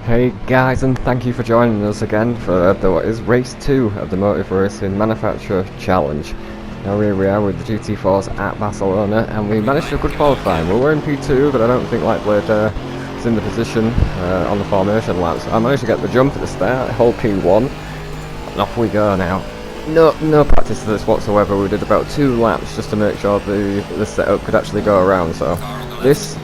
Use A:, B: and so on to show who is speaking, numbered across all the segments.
A: Hey guys, and thank you for joining us again for what is race 2 of the Motive Racing Manufacturer Challenge. Now here we are with the GT4s at Barcelona, and we managed a good qualifying. We were in P2, but I don't think Lightblade was in the position on the formation laps. I managed to get the jump at the start, hold P1, and off we go now. No practice to this whatsoever. We did about 2 laps just to make sure the setup could actually go around. So this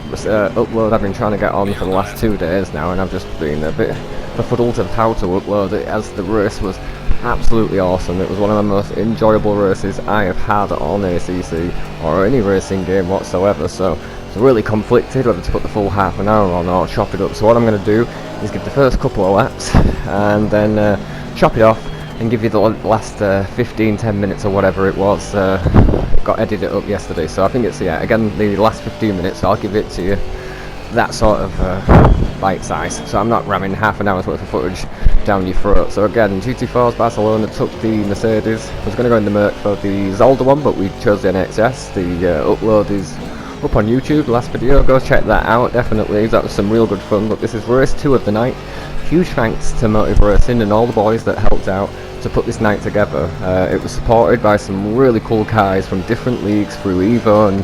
A: upload I've been trying to get on for the last 2 days now, and I've just been a bit befuddled of how to upload it, as the race was absolutely awesome. It was one of the most enjoyable races I have had on ACC or any racing game whatsoever, so it's really conflicted whether to put the full half an hour on or chop it up. So what I'm going to do is give the first couple of laps and then chop it off and give you the last 15-10 minutes or whatever it was. Got edited up yesterday, so I think it's, yeah, again, the last 15 minutes, so I'll give it to you that sort of bite size, so I'm not ramming half an hour's worth of footage down your throat. So again, GT4's Barcelona took the Mercedes. I was going to go in the Merc for the Zolder one, but we chose the NXS. The upload is up on YouTube, the last video, go check that out, definitely. That was some real good fun. But this is race 2 of the night. Huge thanks to Motive Racing and all the boys that helped out to put this night together. It was supported by some really cool guys from different leagues through Evo and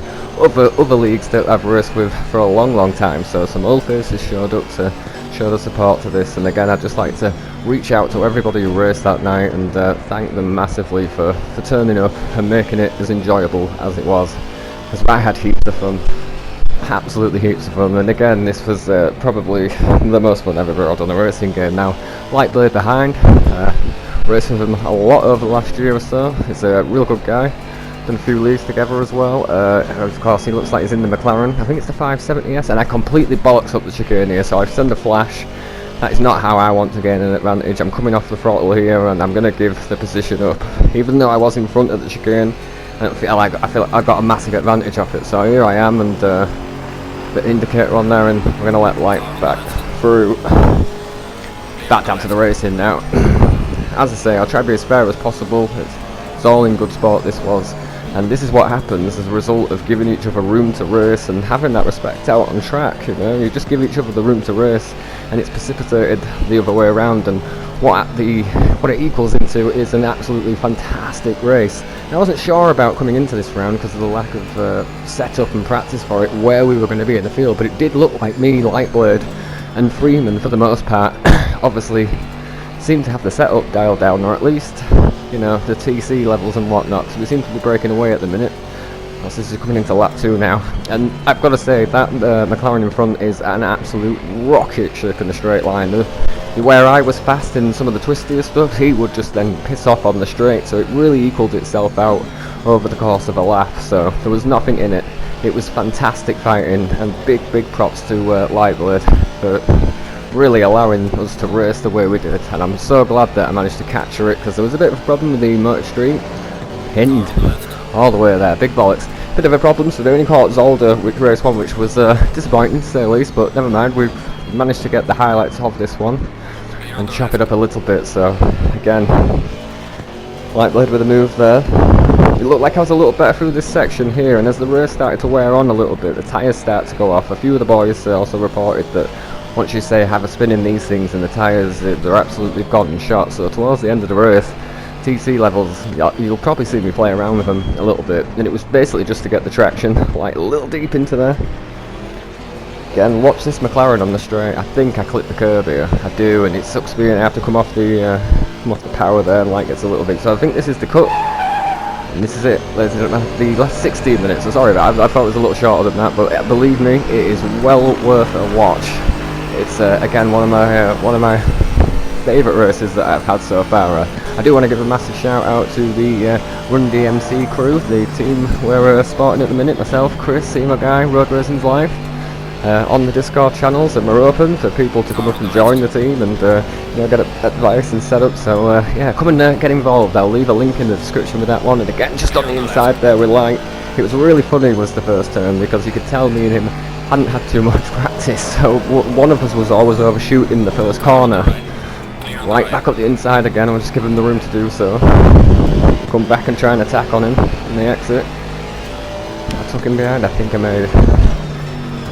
A: other leagues that I've raced with for a long time. So some old faces showed up to show the support to this, and again I'd just like to reach out to everybody who raced that night and thank them massively for turning up and making it as enjoyable as it was, because I had heaps of fun. Absolutely heaps of fun. And again, this was probably the most fun I've ever had on a racing game. Now, Lightblade behind, racing with him a lot over the last year or so. He's a real good guy. Done a few leagues together as well. Of course, he looks like he's in the McLaren. I think it's the 570S, and I completely bollocks up the chicane here, so I've sent a flash. That is not how I want to gain an advantage. I'm coming off the throttle here, and I'm going to give the position up. Even though I was in front of the chicane, I feel like I got a massive advantage off it. So here I am, and the indicator on there, and we're going to let light back through. Back down to the racing now. As I say, I'll try to be as fair as possible. It's all in good sport, this was. And this is what happens as a result of giving each other room to race and having that respect out on track. You know, you just give each other the room to race, and it's precipitated the other way around. And what it equals into is an absolutely fantastic race. And I wasn't sure about coming into this round because of the lack of setup and practice for it, where we were going to be in the field, but it did look like me, Lightblade, and Freeman for the most part obviously seemed to have the setup dialed down, or at least, you know, the TC levels and whatnot, so we seem to be breaking away at the minute. This is coming into lap 2 now, and I've got to say that McLaren in front is an absolute rocket ship in a straight line. Where I was fast in some of the twistier stuff, he would just then piss off on the straight, so it really equaled itself out over the course of a lap, so there was nothing in it. It was fantastic fighting, and big props to Lightblade for really allowing us to race the way we did, and I'm so glad that I managed to capture it, because there was a bit of a problem with the motor street. Pinned all the way there, big bollocks. Bit of a problem, so they only caught Zolder with race 1, which was disappointing to say the least, but never mind, we've managed to get the highlights of this one and chop it up a little bit. So again, Lightblade with a move there. It looked like I was a little better through this section here, and as the race started to wear on a little bit, the tyres started to go off. A few of the boys also reported that once you say have a spin in these things and the tyres, they're absolutely gone and shot. So towards the end of the race, TC levels, you'll probably see me play around with them a little bit, and it was basically just to get the traction, like a little deep into there. Again, watch this McLaren on the straight. I think I clipped the curb here. I do, and it sucks me, and I have to come off the power there, and like it's a little bit. So I think this is the cut, and this is it. The last 16 minutes. So sorry about that. I thought it was a little shorter than that, but believe me, it is well worth a watch. It's again one of my favourite races that I've had so far. I do want to give a massive shout out to the Run DMC crew, the team we're sporting at the minute. Myself, Chris, Seymour Guy, Road Racing's Live. On the Discord channels, and we're open for people to come up and join the team and you know, get advice and setup. So yeah, come and get involved. I'll leave a link in the description with that one. And again, just on the inside there with Light, it was really funny was the first turn, because you could tell me and him hadn't had too much practice. So one of us was always overshooting the first corner. Light back up the inside again, and we'll just give him the room to do so. Come back and try and attack on him in the exit. I took him behind. I think I made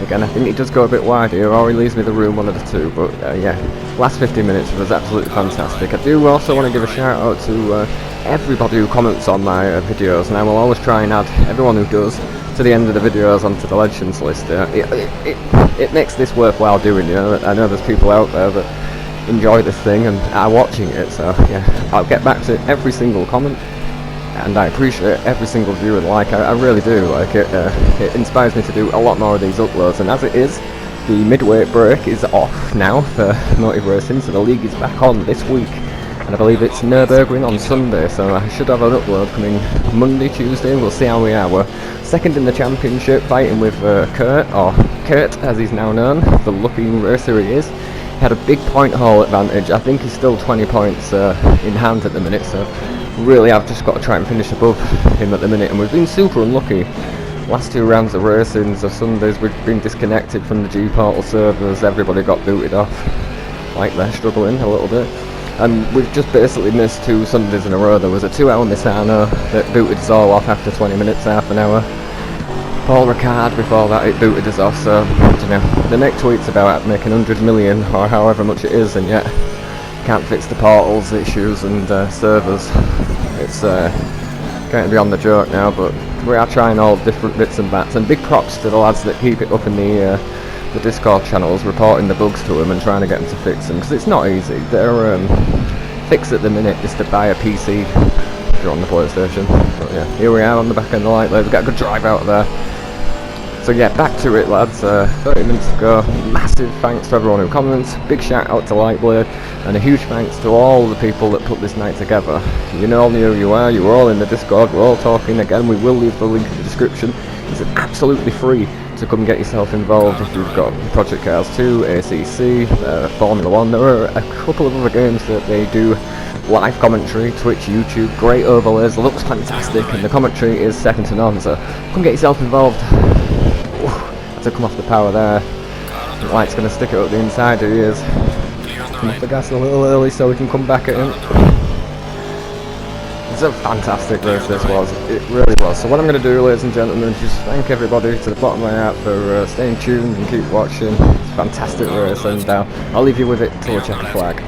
A: Again, I think he does go a bit wide here, or he leaves me the room, one of the two, but yeah, last 15 minutes was absolutely fantastic. I do also want to give a shout out to everybody who comments on my videos, and I will always try and add everyone who does to the end of the videos onto the Legends list. It makes this worthwhile doing, you know. I know there's people out there that enjoy this thing and are watching it, so yeah, I'll get back to every single comment. And I appreciate every single view and like, I really do. Like it inspires me to do a lot more of these uploads. And as it is, the midweight break is off now for Motive Racing, so the league is back on this week. And I believe it's Nürburgring on Sunday, so I should have an upload coming Monday, Tuesday, and we'll see how we are. We're second in the championship, fighting with Kurt, or Kurt as he's now known, the lucky racer he is. He had a big point haul advantage. I think he's still 20 points in hand at the minute, so really I've just got to try and finish above him at the minute, and we've been super unlucky. Last two rounds of racing, so Sundays we've been disconnected from the G4 servers, everybody got booted off, like they're struggling a little bit. And we've just basically missed 2 Sundays in a row. There was a 2-hour Misano that booted us all off after 20 minutes, half an hour. Paul Ricard before that, it booted us off, so, you know, the next tweet's about making 100 million, or however much it is, and yet can't fix the portals issues and servers. It's going to be on the joke now, but we are trying all different bits and bats, and big props to the lads that keep it up in the Discord channels, reporting the bugs to them and trying to get them to fix them, because it's not easy. Their fix at the minute is to buy a PC if you're on the PlayStation. But yeah, here we are on the back end of the light there. We've got a good drive out of there. So yeah, back to it, lads. 30 minutes to go. Massive thanks to everyone who comments. Big shout out to Lightblade, and a huge thanks to all the people that put this night together. You know who you are. You were all in the Discord. We're all talking. Again, we will leave the link in the description. It's absolutely free to come get yourself involved if you've got Project Cars 2, ACC, Formula 1. There are a couple of other games that they do live commentary, Twitch, YouTube, great overlays, looks fantastic, and the commentary is second to none, so come get yourself involved. Had to come off the power there. The light's going to stick it up the inside, he is. Come off the gas a little early so we can come back at him. It's a fantastic race this was, it really was. So what I'm going to do, ladies and gentlemen, is just thank everybody to the bottom of my heart for staying tuned and keep watching. It's a fantastic race, and I'll leave you with it till we check the flag.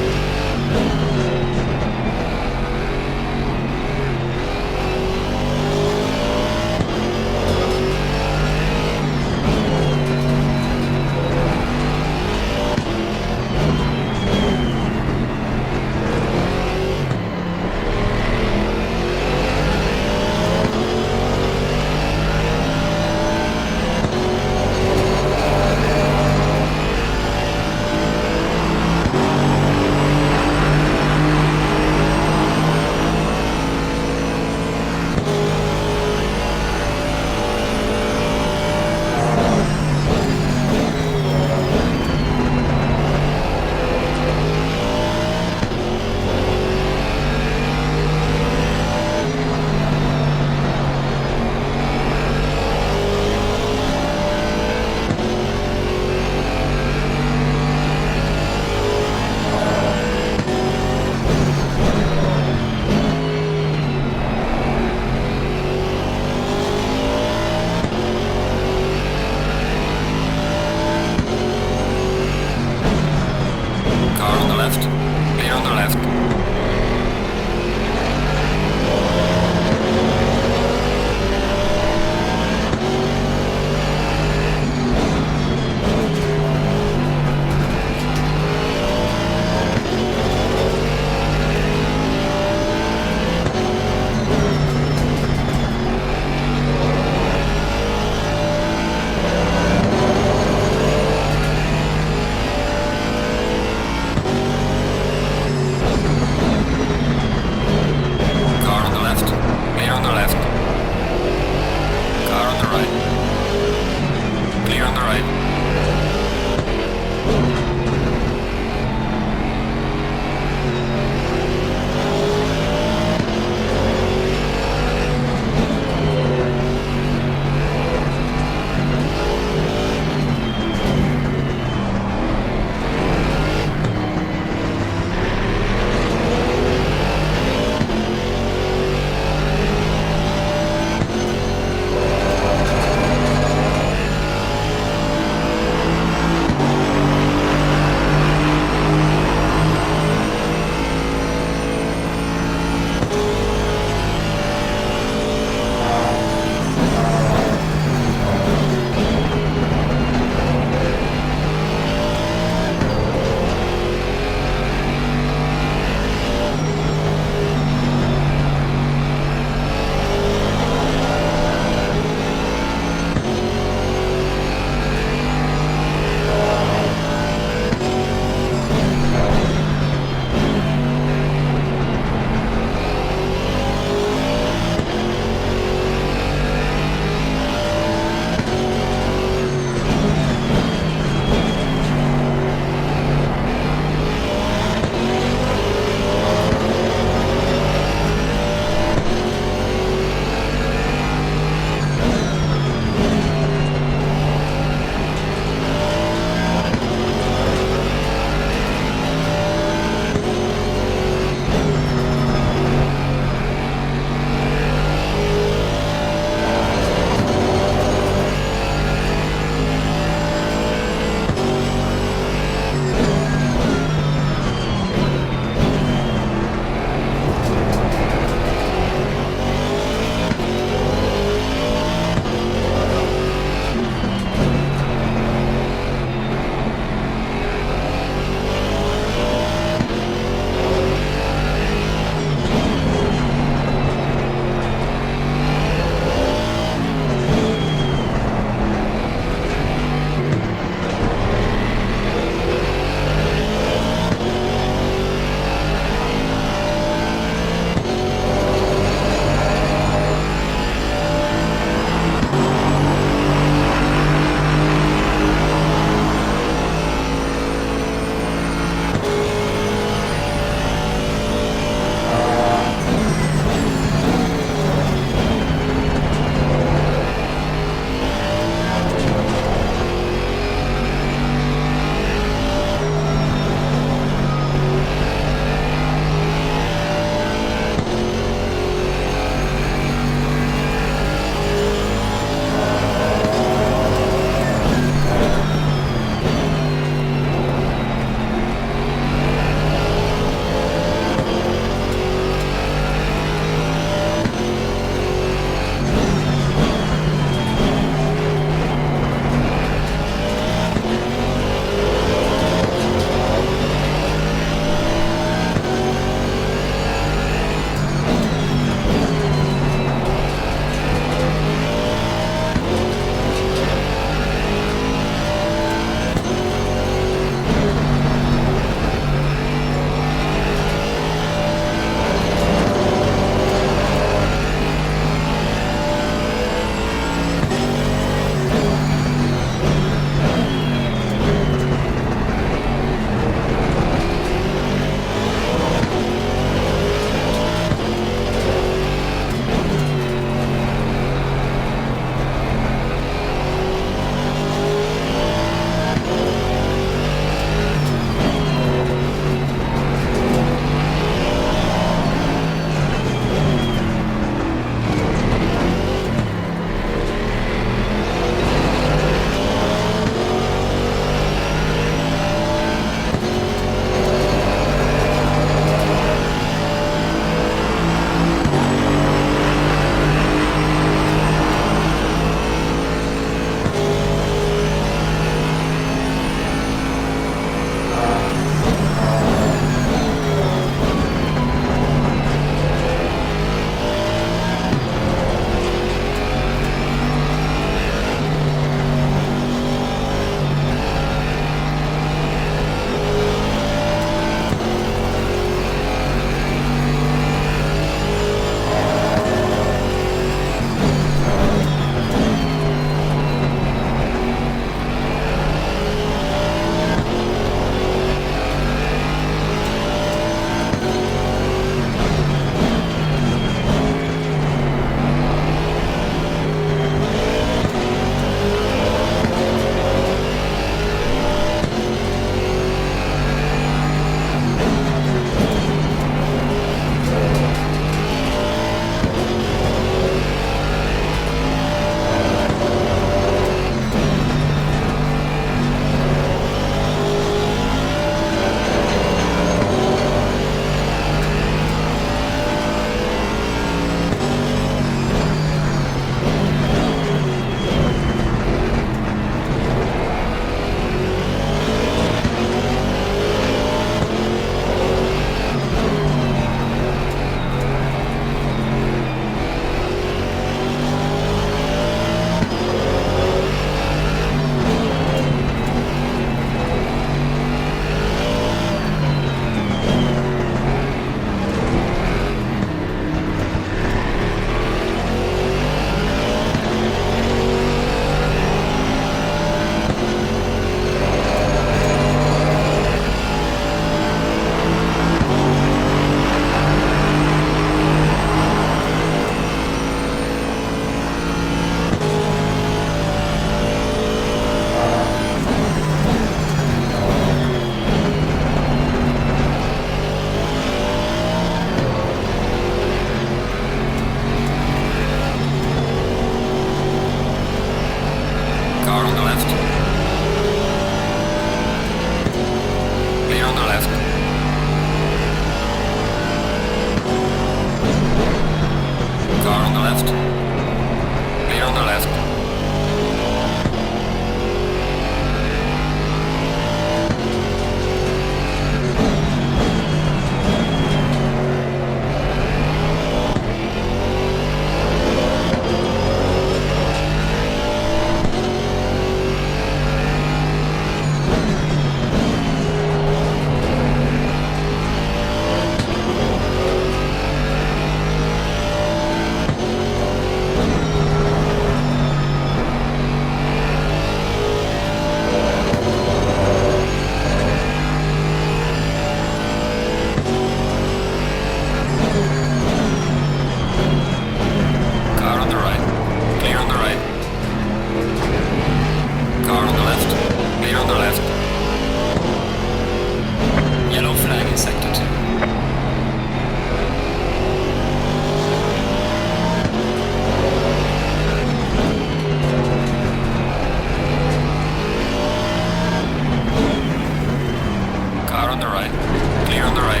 B: Clear on the right.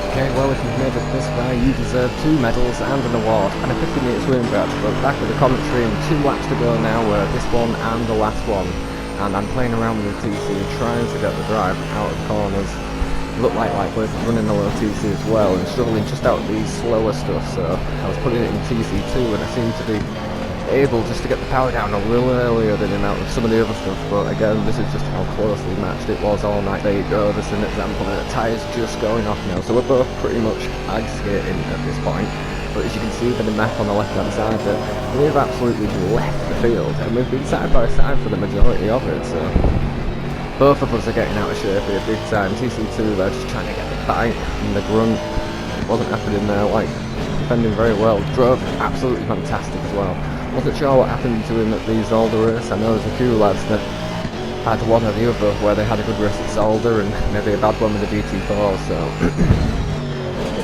A: Okay, well, if you've made it this far, you deserve 2 medals and an award, and a 50-minute swim badge. But back with the commentary, and 2 laps to go now, this one and the last one. And I'm playing around with the TC, trying to get the drive out of corners. Look like we're running a low TC as well, and struggling just out these slower stuff, so I was putting it in TC2, and I seem to be able just to get the power down a little earlier than out of some of the other stuff. But again, this is just how closely matched it was all night. There you go, this is an example of the tyres just going off now, so we're both pretty much ag skating at this point. But as you can see by the map on the left hand side there, we've absolutely left the field, and we've been side by side for the majority of it, so both of us are getting out of shape here big time. TC2, they're just trying to get the bite and the grunt. It wasn't happening there, like defending very well. Drove absolutely fantastic as well. Wasn't sure what happened to him at the Zolder race. I know there's a few lads that had one or the other where they had a good race at Zolder and maybe a bad one with the GT4, so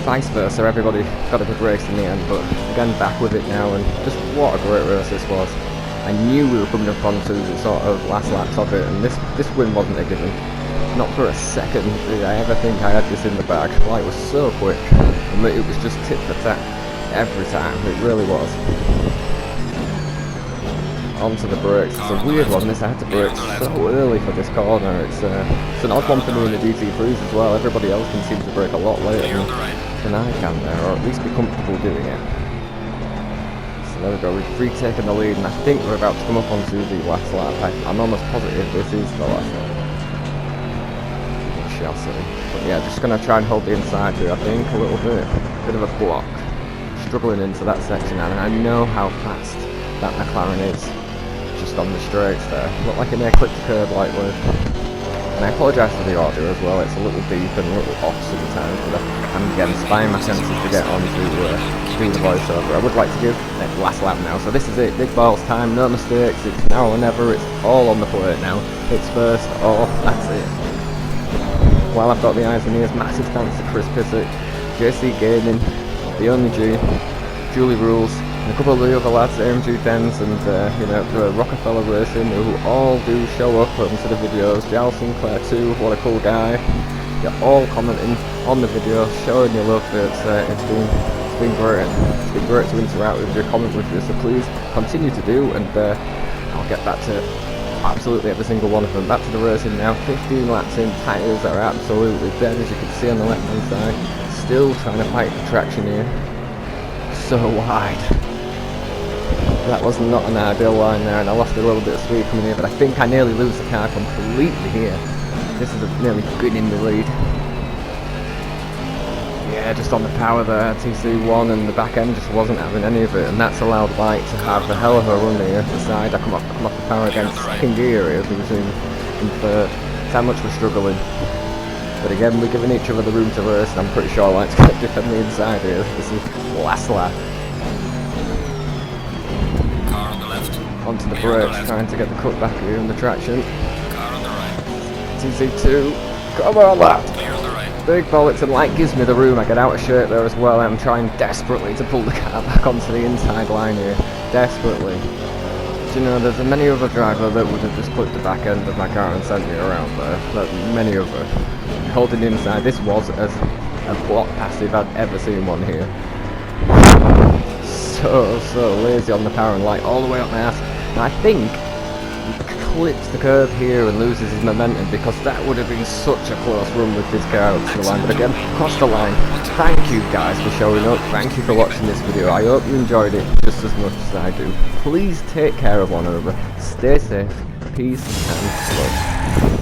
A: vice versa, everybody got a good race in the end. But again, back with it now, and just what a great race this was. I knew we were coming up onto the sort of last laps of it, and this win wasn't a given. Not for a second did I ever think I had this in the bag. Like, it was so quick, and it was just tit for tat every time. It really was. Onto the brakes. It's a weird one, this. I had to brake so early for this corner. It's an odd one for me in the GT3s as well. Everybody else can seem to brake a lot later than I can there, or at least be comfortable doing it. So there we go, we've retaken the lead, and I think we're about to come up onto the last lap. I'm almost positive this is the last lap. We shall see. But yeah, just going to try and hold the inside here, I think, a little bit. Bit of a block. Struggling into that section now, and I know how fast that McLaren is. Just on the straights there. Look like it may clip the curb lightly. And I apologise for the audio as well, it's a little deep and a little off sometimes, but I'm again spying my senses to get on to do the voiceover. I would like to give the last lap now, so this is it, big balls time, no mistakes, it's now or never, it's all on the plate now. It's first, or that's it. While I've got the eyes and ears, massive thanks to Chris Pissick, JC Gaming, The Only G, Julie Rules, and a couple of the other lads, AMG Dens and you know, Rockefeller Racing, who all do show up onto the videos. Jal Sinclair too, what a cool guy. You're all commenting on the video, showing your love. It's been great. It's been great to interact with you, comment with you. So please continue to do, and I'll get back to absolutely every single one of them. Back to the racing now. 15 laps in, tyres are absolutely dead, as you can see on the left hand side. Still trying to fight for traction here. So wide. That was not an ideal line there, and I lost a little bit of speed coming here, but I think I nearly lose the car completely here. This is nearly gaining the lead. Yeah, just on the power there, TC1, and the back end just wasn't having any of it, and that's allowed Light to have a hell of a run here at the side. I come off the power against second gear here, losing in third. That's how much we're struggling. But again, we're giving each other the room to race, and I'm pretty sure Light's going to defend the inside here. This is the last lap. Onto the brakes, trying to get the cut back here and the traction.
B: Car on the right.
A: TC2, come on lad!
B: Clear on the right.
A: Big bollocks, and Light gives me the room. I get out of shape there as well. I'm trying desperately to pull the car back onto the inside line here. Desperately. But, you know, there's many other driver that would have just clipped the back end of my car and sent me around there. But many other. Holding the inside, this was as a block passive I'd ever seen one here. So lazy on the power and Light all the way up my ass. And I think he clips the curve here and loses his momentum, because that would have been such a close run with this car up to the line. But again, across the line. Thank you guys for showing up. Thank you for watching this video. I hope you enjoyed it just as much as I do. Please take care of one another. Stay safe. Peace and love.